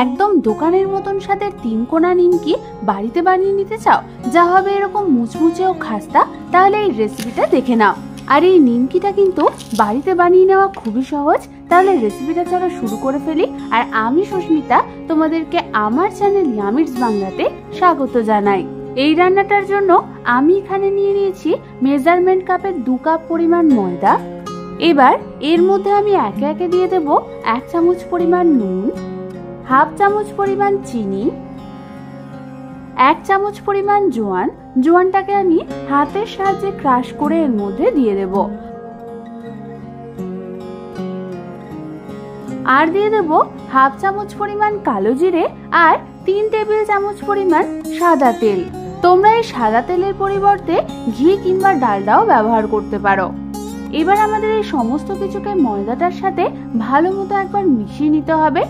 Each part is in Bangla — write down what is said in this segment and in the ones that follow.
একদম দোকানের মতন স্বাদের 3 কোনা নিমকি বাড়িতে বানিয়ে নিতে চাও, যা হবে এরকম মুচমুচে ও খাস্তা, তাহলে এই রেসিপিটা দেখে নাও। আর এই নিমকিটা কিন্তু বাড়িতে বানিয়ে নেওয়া খুবই সহজ। তাহলে রেসিপিটা চলো শুরু করে ফেলি। আর আমি সুস্মিতা তোমাদেরকে আমার চ্যানেল ইয়ামিটস বাংলাতে স্বাগত জানাই। এই রান্নাটার জন্য আমি এখানে নিয়ে নিয়েছি মেজারমেন্ট কাপের 2 কাপ পরিমাণ ময়দা। এবার এর মধ্যে আমি একে একে দিয়ে দেব 1 চামচ পরিমাণ নুন, হাফ চামচ পরিমাণ চিনি, 1 চামচ পরিমাণ জোয়ান। জোয়ানটাকে আমি হাতের সাহায্যে ক্রাশ করে এর মধ্যে দিয়ে দেব। আর দিয়ে দেব হাফ চামচ পরিমাণ কালো জিরে আর 3 টেবিল চামচ পরিমাণ সাদা তেল। তোমরা এই সাদা তেলের পরিবর্তে ঘি কিংবা ডালডাও ব্যবহার করতে পারো। এবার আমাদের এই সমস্ত কিছুকে ময়দাটার সাথে ভালো মতো একবার মিশিয়ে নিতে হবে।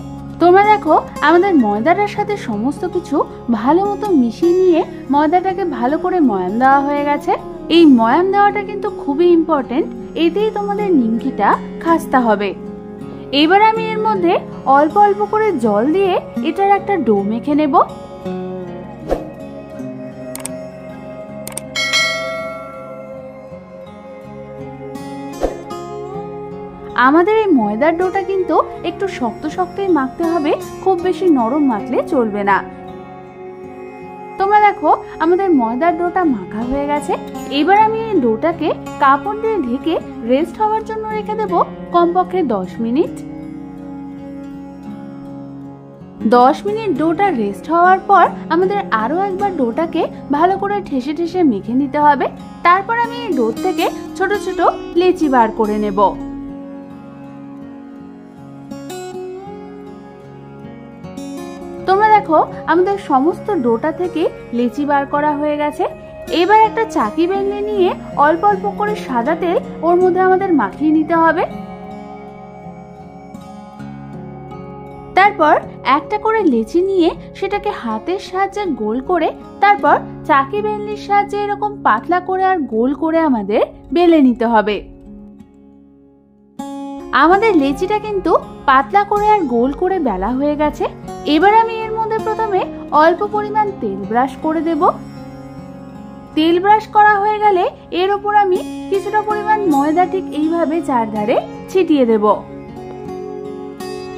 তোমরা দেখো আমাদের ময়দাটার সাথে সমস্ত কিছু ভালো মতো মিশিয়ে নিয়ে ময়দাটাকে ভালো করে ময়ান দেওয়া হয়ে গেছে। এই ময়ান দেওয়াটা কিন্তু খুবই ইম্পর্টেন্ট, এতেই তোমাদের নিমকিটা খাস্তা হবে। এবার আমি এর মধ্যে অল্প অল্প করে জল দিয়ে এটার একটা ডো মেখে নেব। আমাদের এই ময়দার ডোটা কিন্তু একটু শক্ত শক্তই মাখতে হবে, খুব বেশি নরম মাখলে চলবে না। তোমরা দেখো আমাদের ময়দার ডোটা মাখা হয়ে গেছে। এবার আমি এই ডোটাকে কাপড় দিয়ে ঢেকে রেস্ট হওয়ার জন্য রেখে দেব কমপক্ষে 10 মিনিট। 10 মিনিট ডোটা রেস্ট হওয়ার পর আমাদের আরো একবার ডোটাকে ভালো করে ঠেসে ঠেসে মেখে নিতে হবে। তারপর আমি এই ডো থেকে ছোট ছোট লেচি বার করে নেব। তোমরা দেখো আমাদের সমস্ত ডোটা থেকে লেচি বার করা হয়ে গেছে। এবার একটা চাকি বেলনি নিয়ে অল্প অল্প করে সাদা তেল ওর মধ্যে আমাদের মাখিয়ে নিতে হবে। তারপর একটা করে লেচি নিয়ে সেটাকে হাতের সাহায্যে গোল করে তারপর চাকি বেলনির সাহায্যে এরকম পাতলা করে আর গোল করে আমাদের বেলে নিতে হবে। আমাদের লেচিটা কিন্তু পাতলা করে আর গোল করে বেলা হয়ে গেছে। এবার আমি এর মধ্যে প্রথমে অল্প পরিমাণ তেল ব্রাশ করে দেব। তেল ব্রাশ করা হয়ে গেলে এর উপর আমি কিছুটা পরিমাণ ময়দা ঠিক এইভাবে চারধারে ছিটিয়ে দেব।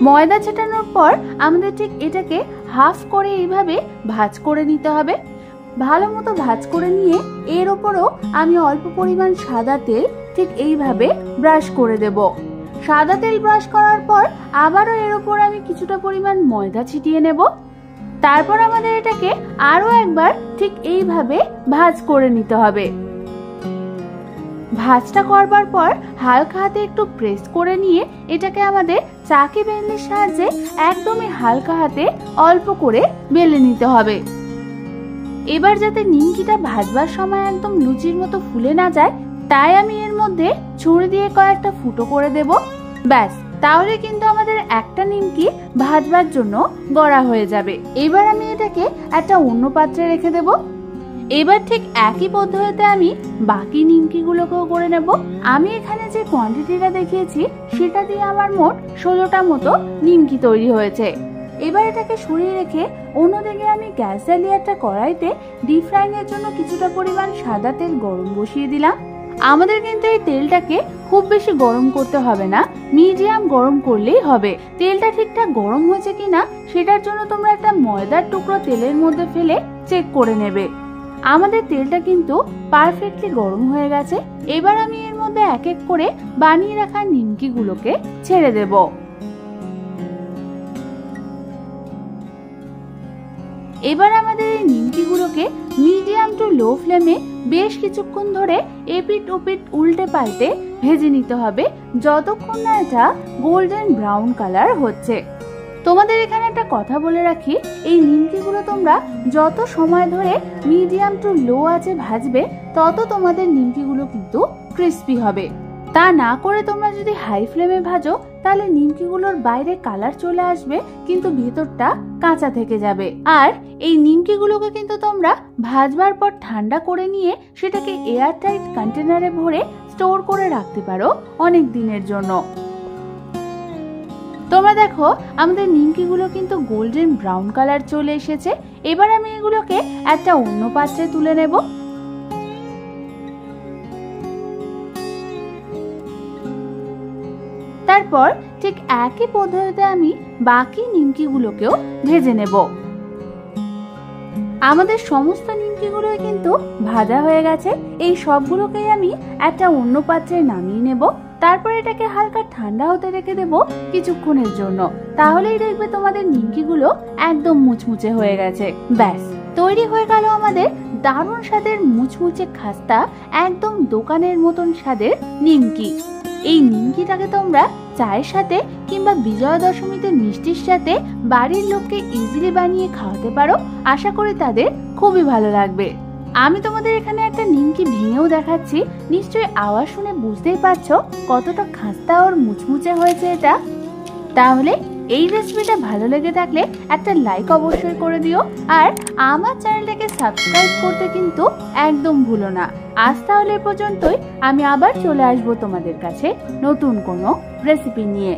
ময়দা ছেটানোর পর আমাদের ঠিক এটাকে হাফ করে এইভাবে ভাঁজ করে নিতে হবে। ভালো মতো ভাঁজ করে নিয়ে এর উপরও আমি অল্প পরিমাণ সাদা তেল ঠিক এইভাবে ব্রাশ করে দেব। সাদা তেল ব্রাশ করার পর আবারও এর উপর আমি কিছুটা পরিমাণ ময়দা ছিটিয়ে নেব। তারপর আমাদের এটাকে আরো একবার ঠিক এইভাবে ভাঁজ করে নিতে হবে। ভাঁজটা করবার পর হালকা হাতে একটু প্রেস করে নিয়ে এটাকে আমাদের চাকি বেলনির সাহায্যে একদমই হালকা হাতে অল্প করে বেলে নিতে হবে। এবার যাতে নিমকিটা ভাজবার সময় একদম লুচির মতো ফুলে না যায়, তাই আমি এর মধ্যে ছুরি দিয়ে কয়েকটা ফুটো করে দেব। ব্যাস, তাহলে কিন্তু আমাদের একটা নিমকি ভাজবার জন্য গড়া হয়ে যাবে। এবার আমি এটাকে একটা অন্য পাত্রে রেখে দেব। এবার ঠিক একই পদ্ধতিতে আমি বাকি নিমকিগুলোকেও করে নেব। আমি এখানে যে কোয়ান্টিটিটা দেখিয়েছি সেটা দিয়ে আমার মোট 16টা মতো নিমকি তৈরি হয়েছে। এবার এটাকে সরিয়ে রেখে অন্যদিকে আমি গ্যাস জ্বালিয়ে একটা কড়াইতে ডিপ ফ্রাইং এর জন্য কিছুটা পরিমাণ সাদা তেল গরম বসিয়ে দিলাম। আমাদের কিন্তু এই তেলটাকে খুব বেশি গরম করতে হবে না, মিডিয়াম গরম করলেই হবে। তেলটা ঠিকঠাক গরম হয়েছে কিনা সেটার জন্য তোমরা একটা ময়দার টুকরো তেলের মধ্যে ফেলে চেক করে নেবে। আমাদের তেলটা কিন্তু পারফেক্টলি গরম হয়ে গেছে। এবার আমি এর মধ্যে এক এক করে বানিয়ে রাখা নিমকিগুলোকে ছেড়ে দেব। এবার আমাদের এই নিমকিগুলোকে মিডিয়াম টু লো ফ্লেমে বেশ কিছুক্ষণ ধরে এপিট ওপিট উল্টে পাল্টে ভেজে নিতে হবে, যতক্ষণ না এটা গোল্ডেন ব্রাউন কালার হচ্ছে। তোমাদের এখানে একটা কথা বলে রাখি, এই নিমকিগুলো তোমরা যত সময় ধরে মিডিয়াম টু লো আঁচে ভাজবে তত তোমাদের নিমকিগুলো কিন্তু ক্রিস্পি হবে। তা না করে তোমরা যদি হাই ফ্লেমে ভাজো তাহলে নিমকিগুলোর বাইরে কালার চলে আসবে কিন্তু ভেতরটা কাঁচা থেকে যাবে। আর এই নিমকিগুলোকে কিন্তু তোমরা ভাজবার পর ঠান্ডা করে নিয়ে সেটাকে এয়ারটাইট কন্টেনারে ভরে স্টোর করে রাখতে পারো অনেক দিনের জন্য। তোমরা দেখো আমাদের নিমকিগুলো কিন্তু গোল্ডেন ব্রাউন কালার চলে এসেছে। এবার আমি এগুলোকে একটা অন্য পাত্রে তুলে নেব। তারপর ঠিক একই পদ্ধতিতে আমি বাকি নিমকিগুলোকেও ভেজে নেব। আমাদের সমস্ত নিমকিগুলোই কিন্তু ভাজা হয়ে গেছে। এই সবগুলোকেই আমি একটা অন্য পাত্রে নামিয়ে নেব। তারপর এটাকে হালকা ঠান্ডা হতে রেখে দেব কিছুক্ষণের জন্য। তাহলেই দেখবে তোমাদের নিমকিগুলো একদম মুচমুচে হয়ে গেছে। ব্যাস, তৈরি হয়ে গেল আমাদের দারুণ স্বাদের মুচমুচে খাস্তা, একদম দোকানের মতন স্বাদের নিমকি। এই নিমকিটাকে তোমরা চায়ের সাথে কিংবা বিজয়া দশমীতে মিষ্টির সাথে বাড়ির লোককে ইজিলি বানিয়ে খাওয়াতে পারো। আশা করি তাদের খুবই ভালো লাগবে। আমি তোমাদের এখানে একটা নিমকি ভেঙেও দেখাচ্ছি। নিশ্চয়ই আওয়াজ শুনে বুঝতেই পারছো কতটা খাস্তা আর মুচমুচে হয়েছে এটা। তাহলে এই রেসিপিটা ভালো লেগে থাকলে একটা লাইক অবশ্যই করে দিও, আর আমার চ্যানেলটাকে সাবস্ক্রাইব করতে কিন্তু একদম ভুলো না। আজ তাহলে পর্যন্তই, আমি আবার চলে আসবো তোমাদের কাছে নতুন কোনো রেসিপি নিয়ে।